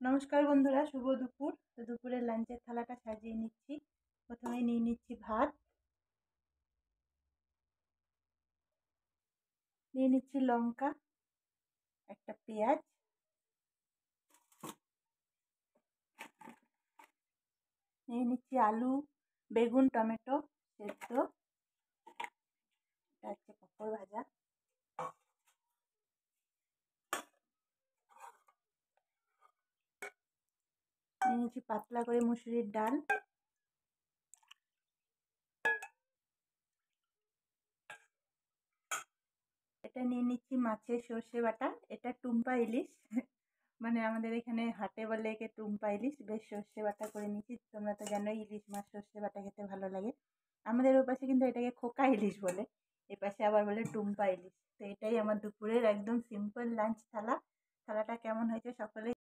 নমস্কার বন্ধুরা, শুভ দুপুর। তো দুপুরের লাঞ্চের থালাটা সাজিয়ে নিচ্ছি। প্রথমে নিয়ে নিচ্ছি ভাত, নিয়ে নিচ্ছি লঙ্কা, একটা পেঁয়াজ, নিয়ে নিচ্ছি আলু, বেগুন, টমেটো সেদ্ধ, এটা হচ্ছে পাঁপড় ভাজা, নিয়ে নিচ্ছি পাতলা করে মুসুরির ডাল, এটা নিয়ে নিচ্ছি মাছের সর্ষে বাটা। এটা টুম্পা ইলিশ মানে আমাদের এখানে হাটে বলে একে টুম্পা ইলিশ। বেশ সর্ষে বাটা করে নিচ্ছি। তোমরা তো জানোই ইলিশ মাছ সর্ষে বাটা খেতে ভালো লাগে। আমাদের ওপাশে কিন্তু এটাকে খোকা ইলিশ বলে, এপাশে আবার বলে টুম্পা ইলিশ। তো এটাই আমার দুপুরের একদম সিম্পল লাঞ্চ থালা। থালাটা কেমন হয়েছে সকলে